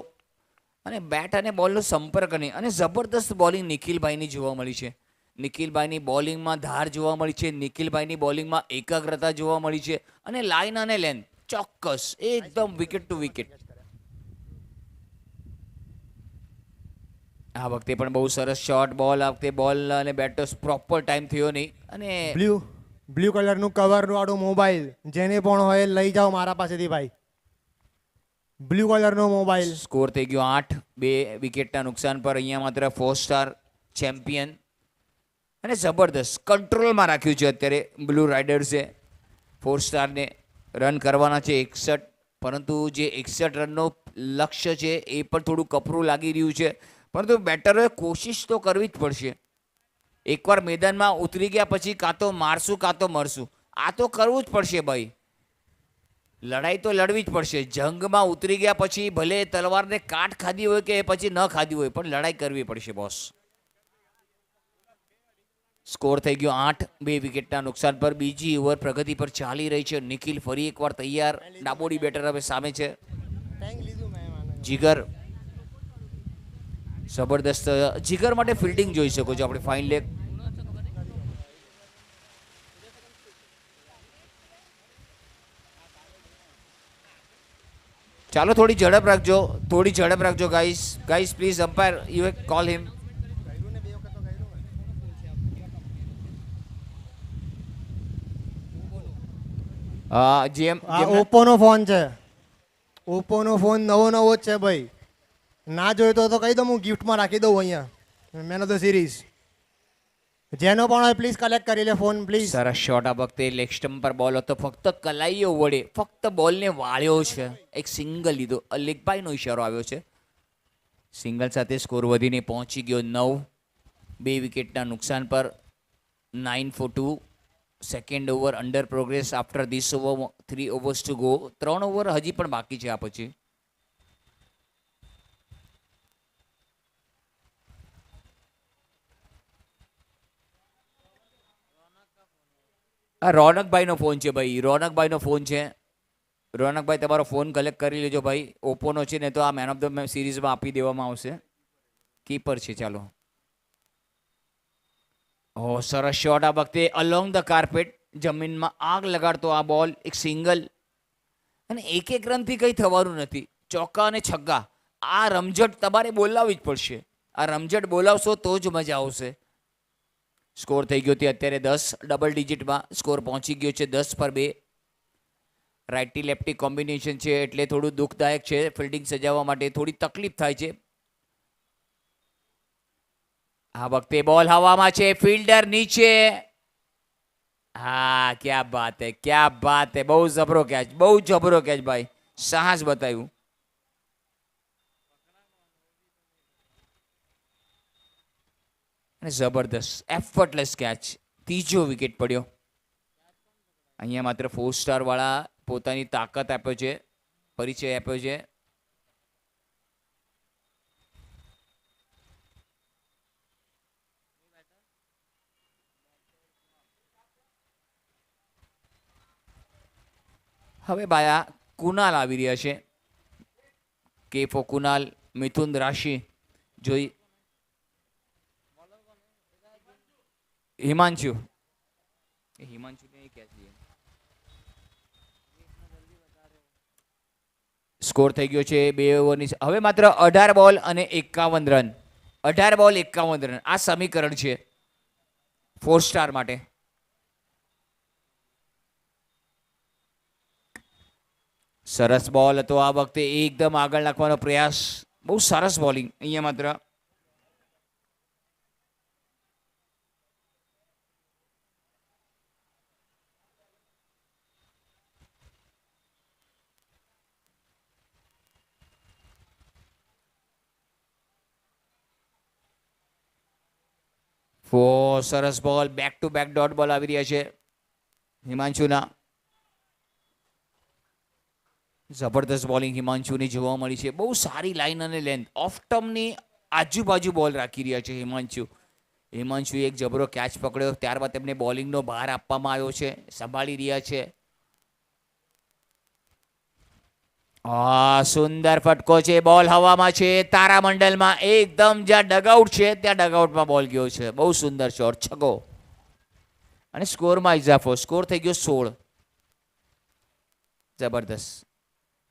અને બેટ અને બોલનો સંપર્ક નહીં. અને જબરદસ્ત બોલિંગ નિખિલભાઈની જોવા મળી છે. નિખિલભાઈની બોલિંગમાં ધાર જોવા મળી છે. નિખિલભાઈની બોલિંગમાં એકાગ્રતા જોવા મળી છે. અને લાઇન અને લેન્થ ચોક્કસ એકદમ વિકેટ ટુ વિકેટ. આ વખતે પણ બહુ સરસ શોર્ટ બોલ. આ વખતે બોલ અને બેટ પ્રોપર ટાઈમ થયો નહીં. અને બ્લુ કલરનું કવર વાળું મોબાઈલ જેને પણ હોય લઈ જાઓ મારા પાસેથી ભાઈ. બ્લુ કલરનો મોબાઈલ. સ્કોર થઈ ગયો 8 2 વિકેટના નુકસાન પર. અહીંયા માત્ર 4 સ્ટાર ચેમ્પિયન અને જબરદસ્ત કંટ્રોલમાં રાખ્યું છે અત્યારે બ્લુ રાઇડર્સે. 4 સ્ટારને રન કરવાના છે 61, પરંતુ જે 61 રનનો લક્ષ્ય છે એ પણ થોડું કપરું લાગી રહ્યું છે. પરંતુ બેટરોએ કોશિશ તો કરવી જ પડશે. એકવાર મેદાનમાં ઉતરી ગયા પછી કાં તો મારશું કાં તો મરશું. આ તો કરવું જ પડશે ભાઈ. લડાઈ તો લડવી જ પડશે. જંગમાં ઉતરી ગયા પછી ભલે તલવારને કાટ ખાધી હોય કે પછી ન ખાધી હોય, પણ લડાઈ કરવી પડશે બોસ. સ્કોર થઈ ગયો 8 2 વિકેટના નુકસાન પર. બીજી ઓવર પ્રગતિ પર ચાલી રહી છે. નિખિલ ફરી એકવાર તૈયાર. ડાબોડી બેટર હવે સામે છે. જીગર જબરદસ્ત. જીગર માટે ફિલ્ડિંગ જોઈ શકો છો આપણે. Fine leg. ચાલો થોડી ઝડપ રાખજો guys please. Umpire you call him. જેમ ઓપ્પોનો ફોન છે. ઓપ્પોનો ફોન નવો જ છે ભાઈ. ના જોઈતો તો કહી દઉં, હું ગિફ્ટમાં રાખી દઉં અહીંયા મેન ઓફ ધ સિરીઝ. જેનો પણ હોય પ્લીઝ કલેક્ટ કરી લે ફોન પ્લીઝ. સરસ શોટ. આ વખતે લેગ સ્ટમ્પ પર બોલ હતો. ફક્ત કલાઈઓ વડે ફક્ત બોલને વાળ્યો છે. એક સિંગલ લીધો. લેગબાઈનો ઇશારો આવ્યો છે. સિંગલ સાથે સ્કોર વધીને પહોંચી ગયો 9 2 વિકેટના નુકસાન પર. 9 for 2. Second over under progress after this over. 3 overs to go. 3 over હજી પણ બાકી છે. આ પછી આ રોનકભાઈનો ફોન છે ભાઈ, રોનકભાઈનો ફોન છે. રોનકભાઈ તમારો ફોન કલેક્ટ કરી લેજો ભાઈ. ઓપ્પોનો છે ને તો આ મેન ઓફ ધ સિરીઝમાં આપી દેવામાં આવશે. કીપર છે. ચાલો. ઓ સરસ શોટ આ વખતે અલોંગ ધ કાર્પેટ. જમીનમાં આગ લગાડતો આ બોલ, એક સિંગલ. અને એક એક રનથી કંઈ થવાનું નથી. ચોક્કા અને છગ્ગા, આ રમઝટ તમારે બોલાવવી જ પડશે. આ રમઝટ બોલાવશો તો જ મજા આવશે. સ્કોર થઈ ગયો તે અત્યારે 10, ડબલ ડિજિટમાં સ્કોર પહોંચી ગયો છે 10/2. રાઇટી લેફ્ટી કોમ્બિનેશન છે એટલે થોડું દુઃખદાયક છે. ફિલ્ડિંગ સજાવવા માટે થોડી તકલીફ થાય છે. આ વખતે બોલ હવામાં છે, ફિલ્ડર નીચે. હા, ક્યાં બાત હે, ક્યાં બાત હે. બહુ જબરો કેચ, બહુ જબરો કેચ ભાઈ. સાહસ બતાવ્યું. અને જબરદસ્ત એફર્ટલેસ કેચ. ત્રીજો વિકેટ પડ્યો. અહીંયા માત્ર 4 સ્ટાર વાળા પોતાની તાકાત આપ્યો છે, પરિચય આપ્યો છે. હવે બાયા કુનાલ આવી રહ્યા છે. કે ફો કુનાલ, મિથુન રાશિ. જોઈ હિમાંશુ, સ્કોર થઈ ગયો છે 2 ઓવરની. હવે માત્ર 18 બોલ અને 51 રન. 18 બોલ 51 રન આ સમીકરણ છે 4 સ્ટાર માટે. સરસ બોલ હતો આ વખતે, એકદમ આગળ નાખવાનો પ્રયાસ. બહુ સરસ બોલિંગ. અહીંયા માત્ર સરસ બોલ. બેક ટુ બેક ડોટ બોલ આવી રહ્યા છે હિમાંશુના. જબરદસ્ત બોલિંગ હિમાંશુની જોવા મળી છે. બહુ સારી લાઇન અને લેન્થ. ઓફ ટર્મની આજુબાજુ બોલ રાખી રહ્યા છે હિમાંશુ. હિમાંશુએ એક જબરો કેચ પકડ્યો, ત્યારબાદ તેમને બોલિંગનો ભાર આપવામાં આવ્યો છે, સંભાળી રહ્યા છે. સુંદર ફટકો છે. બોલ હવામાં છે, તારામંડલમાં. એકદમ જ્યાં ડગઆઉટ છે ત્યાં ડગઆઉટમાં બોલ ગયો છે. બહુ સુંદર શોટ, છગ્ગો. અને સ્કોરમાં ઇજાફો. સ્કોર થઈ ગયો 16. જબરદસ્ત.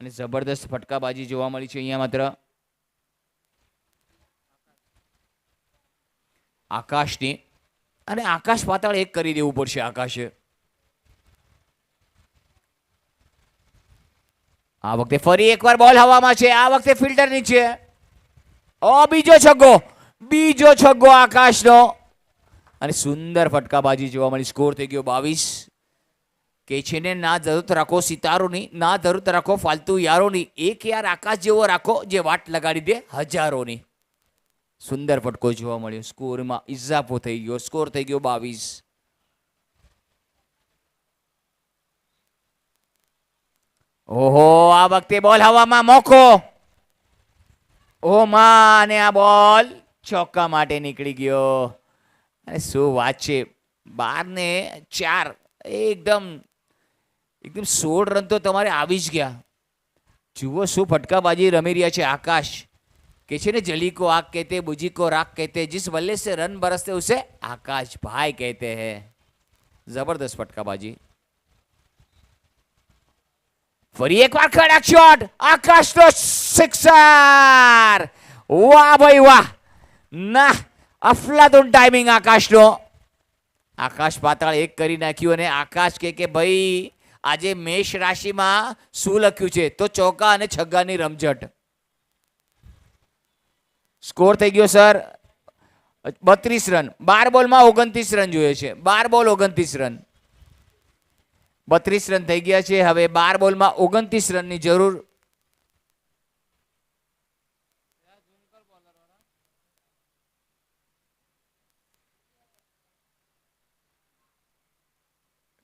અને જબરદસ્ત ફટકાબાજી જોવા મળી છે અહીંયા માત્ર આકાશની. અને આકાશ પાતાળ એક કરી દેવું પડશે આકાશે. આ વખતે ફરી એકવાર બોલ હવામાં છે, આ વખતે ફિલ્ટર નીચે. બીજો છગ્ગો, બીજો છગ્ગો આકાશનો. અને સુંદર ફટકાબાજી જોવા મળી. સ્કોર થઈ ગયો 22. કે છે ને ના જરૂરત રાખો સિતારોની, ના જરૂરત રાખો ફાલતુ યારોની, એક યાર આકાશ જેવો રાખો જે વાટ લગાડી દે હજારોની. સુંદર ફટકો જોવા મળ્યો. સ્કોરમાં ઇજાફો થઈ ગયો. સ્કોર થઈ ગયો 22. ઓહો, આ વખતે બોલ હવામાં, મોકો. ઓ માં, અને આ બોલ ચોક્કા માટે નીકળી ગયો. અને શું વાત છે, 12 ને 4. એકદમ 16 રન તો તમારે આવી જ ગયા. જુઓ શું ફટકાબાજી રમી રહ્યા છે આકાશ. કે છે ને જલી કો આગ કહેતે, બુજી કો રાખ કહેતે, जिस बल्ले से रन बरसते उसे आकाश भाई कहते हैं. જબરદસ્ત ફટકાબાજી. ફરી એકવાર કડક શોટ, આકાશનો સિક્સર. વાહ ભાઈ વાહ. ના, અફલાતુન ટાઈમિંગ આકાશનો. આકાશ પાતાળ એક કરી નાખ્યું. અને આકાશ કે ભાઈ આજે મેષ રાશિમાં શું લખ્યું છે, તો ચોકા અને છગ્ગાની રમઝટ. સ્કોર થઈ ગયો સર 32 રન. 12 બોલમાં 29 રન જોઈએ છે. 12 બોલ 29 રન. 32 રન થઈ ગયા છે. હવે 12 બોલમાં 29 રનની જરૂર.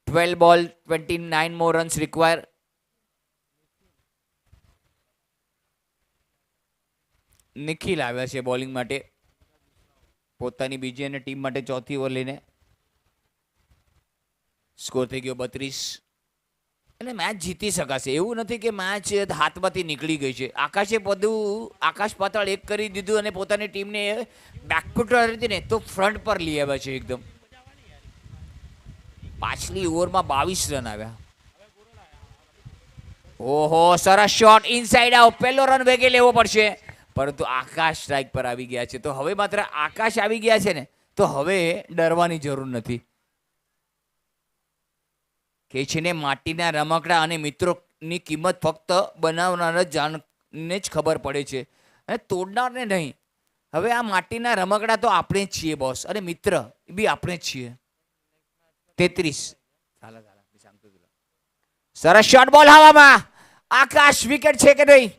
ટ્વેલ્વ બોલ 29 more runs require. નિખિલ આવ્યા છે બોલિંગ માટે, પોતાની બીજી અને ટીમ માટે ચોથી ઓવર લઈને. સ્કોર થઈ ગયો 32. એટલે મેચ જીતી શકાશે, એવું નથી કે મેચ હાથમાંથી નીકળી ગઈ છે. આકાશે બધું આકાશ પાતાળ એક કરી દીધું અને પોતાની ટીમને બેકફૂટર હતી ને તો ફ્રન્ટ પર લઈ આવ્યા છે એકદમ. પાછલી ઓવરમાં 22 રન આવ્યા. ઓહો, સરસ શોટ ઇનસાઇડ આઉટ. પહેલો રન વેગે લેવો પડશે, પરંતુ આકાશ સ્ટ્રાઇક પર આવી ગયા છે. તો હવે માત્ર આકાશ આવી ગયા છે ને તો હવે ડરવાની જરૂર નથી. કે છે ને માટીના રમકડા અને મિત્રોની કિંમત ફક્ત બનાવનાર જાણને જ ખબર પડે છે અને તોડનારને નહીં. હવે આ માટીના રમકડા તો આપણે જ છીએ બોસ, અને મિત્ર બી આપણે જ છીએ. 33. સરસ શોટ, બોલ હવામાં. આકાશ વિકેટ છે કે નહીં?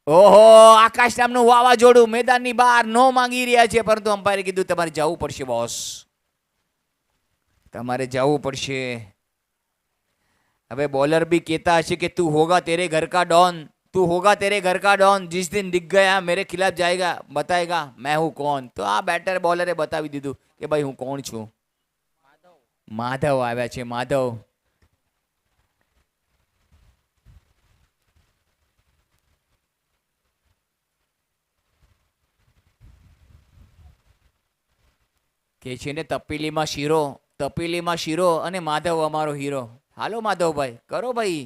ઓહો, આકાશ નામનું વાવાઝોડું મેદાનની બહાર નો માંગી રહ્યા છે, પરંતુ અમ્પાયરે કીધું તમારે જવું પડશે બોસ, તમારે જવું પડશે. હવે બોલર भी कहता है कि तू होगा तेरे घर का डॉन, तू होगा तेरे घर का डॉन, जिस दिन दिख गया मेरे खिलाफ जाएगा बताएगा मैं हूं कौन. તો આ બેટર બોલરે બતાવી દીધું કે ભાઈ હું કોણ છું. માધવ આવ્યા છે, માધવ. કે છે ને તપેલીમાં શીરો, તપેલીમાં શીરો અને માધવ અમારો હીરો. હાલો માધવભાઈ, કરો ભાઈ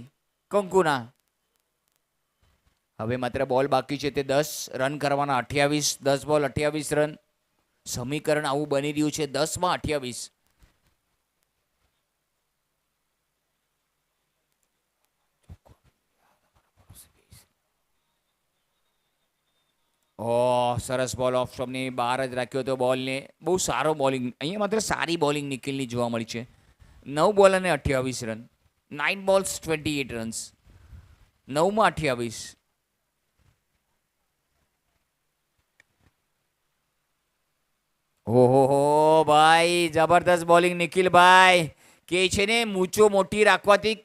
કંકુના. હવે માત્ર બોલ બાકી છે તે 10 રન કરવાના. 28, 10 બોલ 28 રન. સમીકરણ આવું બની રહ્યું છે, 10 માં 28. સરસ બોલ ઓફ સ્ટમ્પની બહાર જ રાખ્યો હતો બોલને. બહુ સારો બોલિંગ, અહીંયા માત્ર સારી બોલિંગ નિખિલની જોવા મળી છે. 9 બોલ અને 28 રન. 9 balls 28 runs. 9 માં 28. ઓહો ભાઈ, જબરદસ્ત બોલિંગ નિખિલભાઈ. કે છે ને મૂછો મોટી રાખવાથી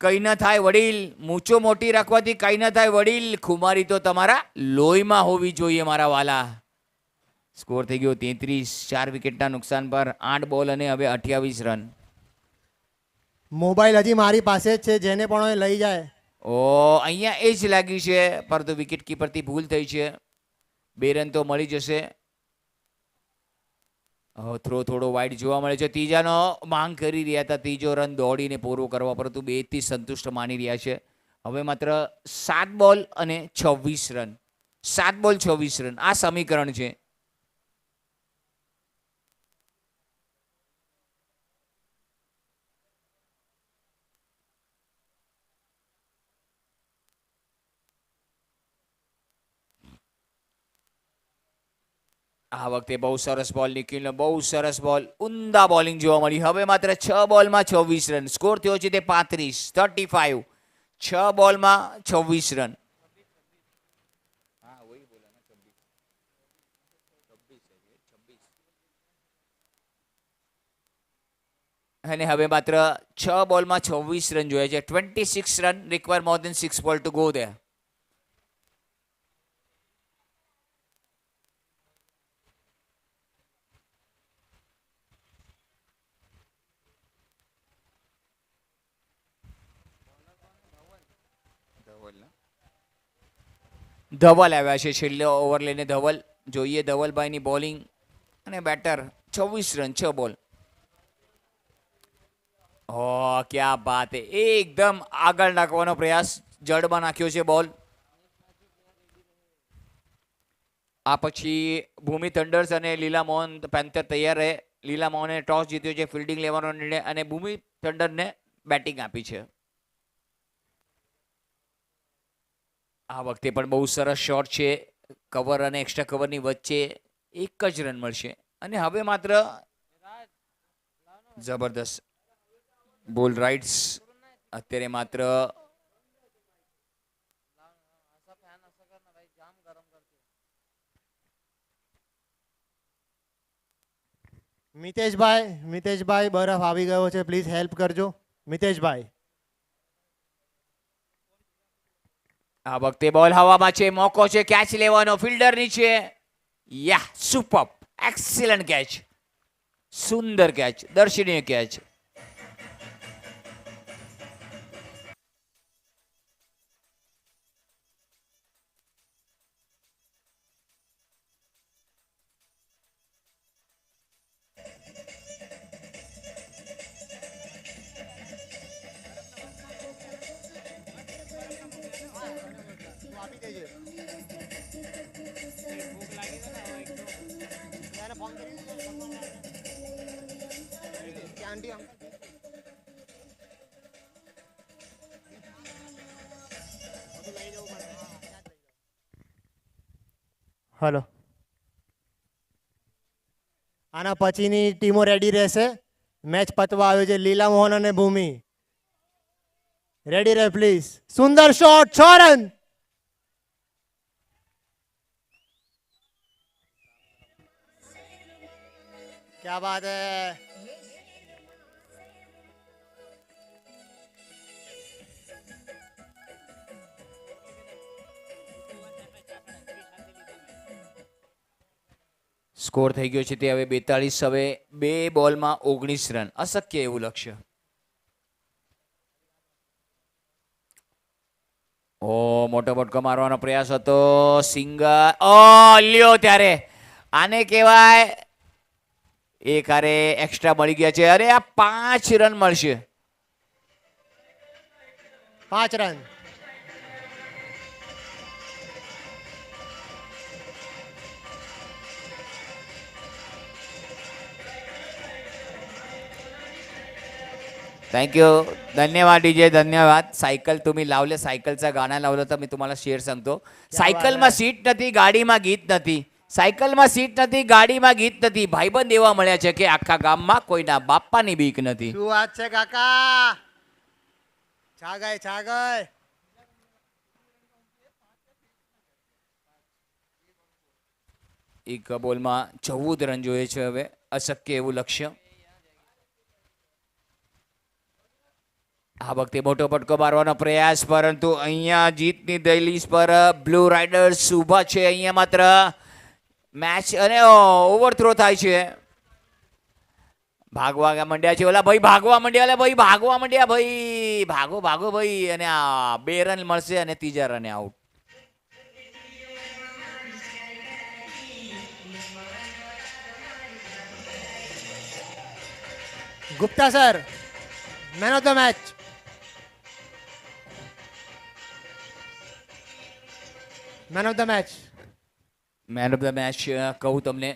કઈ ન થાય વડીલ, મૂછો મોટી રાખવાથી કઈ ન થાય વડીલ, ખુમારી તો તમારા લોહીમાં હોવી જોઈએ મારા વાલા. સ્કોર થઈ ગયો 33. 4 વિકેટના નુકસાન પર 8 બોલ અને હવે 28 રન. મોબાઈલ હજી મારી પાસે જ છે, જેને પણ હોય લઈ જાય. અહીંયા એ જ લાગ્યું છે, પરંતુ વિકેટ કીપરથી ભૂલ થઈ છે. 2 રન તો મળી જશે. થ્રો થોડો વાઇડ જોવા મળે છે. ત્રીજાનો માંગ કરી રહ્યા હતા, ત્રીજો રન દોડીને પૂરો કરવા, પરંતુ 2 થી સંતુષ્ટ માની રહ્યા છે. હવે માત્ર 7 બોલ અને 26 રન. 7 બોલ 26 રન આ સમીકરણ છે. આ વખતે બહુ સરસ બોલ નિખિલનો, બહુ સરસ બોલ, ઉમદા બોલિંગ જોવા મળી. હવે માત્ર 6 બોલમાં 26 રન. સ્કોર થયો છે તે 35. 6 બોલમાં 26 રન. અને હવે માત્ર 6 બોલમાં 26 રન જોઈએ છે. 26 રન રિક્વાયર મોર દેન 6 બોલ ટુ ગો there. ધવલ આવ્યા છે છેલ્લે ઓવર લઈને. ધવલ, જોઈએ ધવલભાઈની બોલિંગ. અને બેટર 26 રન 6 બોલ. ક્યા બાત હે, એકદમ આગળ નાખવાનો પ્રયાસ, જડમાં નાખ્યો છે બોલ. આ પછી ભૂમિ થંડર્સ અને લીલા મોહન પેન્થર તૈયાર રહે. લીલા મોહને ટોસ જીત્યો છે, ફિલ્ડિંગ લેવાનો નિર્ણય, અને ભૂમિ થંડરને બેટિંગ આપી છે. આ વખતે પણ બહુ સરસ શોટ છે. કવર અને એક્સ્ટ્રા કવરની વચ્ચે એક જ રન મળશે. અને હવે માત્ર જબરદસ્ત બોલ રાઇટ્સ. અત્યારે માત્ર મિતેશભાઈ બરફ આવી ગયો છે, પ્લીઝ હેલ્પ કરજો મિતેશભાઈ. આ વખતે બોલ હવામાં છે, મોકો છે કેચ લેવાનો, ફિલ્ડર નીચે. સુપર, એક્સિલન્ટ કેચ, સુંદર કેચ, દર્શનીય કેચ. હલો, આના પછીની ટીમો રેડી રહેશે. મેચ પતવા આવ્યો છે. લીલા મોહન અને ભૂમિ રેડી રહે પ્લીઝ. સુંદર શોટ, 6 રન. क्या बात है. સ્કોર થઈ ગયો છે તે હવે 42. હવે 2 બોલમાં 19 રન, અશક્ય એવું લક્ષ્ય. ઓ મોટો બટકો મારવાનો પ્રયાસ હતો. સિંગર, ઓ લ્યો ત્યારે આને કહેવાય એક હારે એક્સ્ટ્રા મળી ગયા છે. અરે આ 5 રન મળશે. 5 રન. थँक्यू, धन्यवाद डीजे, धन्यवाद. सायकल तुम्ही लावले, सायकलचा गाणं लावलं तर मी तुम्हाला शेअर सांगतो. સાયકલમાં સીટ નથી, ગાડીમાં ગીત નથી. સાયકલમાં સીટ નથી, ગાડીમાં ગીત નથી. ભાઈબંધ એવા મળ્યા છે કે આખા ગામમાં કોઈના બાપાની બીક નથી. શું વાત છે કાકા? છાગાય છાગાય. એક બોલમાં 14 રન જોઈએ છે હવે, અશક્ય એવું લક્ષ્ય. આ વખતે મોટો પટકો મારવાનો પ્રયાસ, પરંતુ અહીંયા જીતની દહેલીજ પર બ્લુ રાઇડર્સ ઊભા છે. અહીંયા માત્ર મેચ અને ઓવરથ્રો થાય છે. ભાગવા માંડ્યા છે ઓલા ભાઈ, ભાગવા માંડ્યા. ઓલા ભાઈ ભાગવા માંડ્યા. ભાઈ ભાગો ભાગો ભાઈ. અને આ 2 રન મળશે અને 3જા રને out. Gupta sir, main of the match. Main of the match. Main of the match કહું તમને,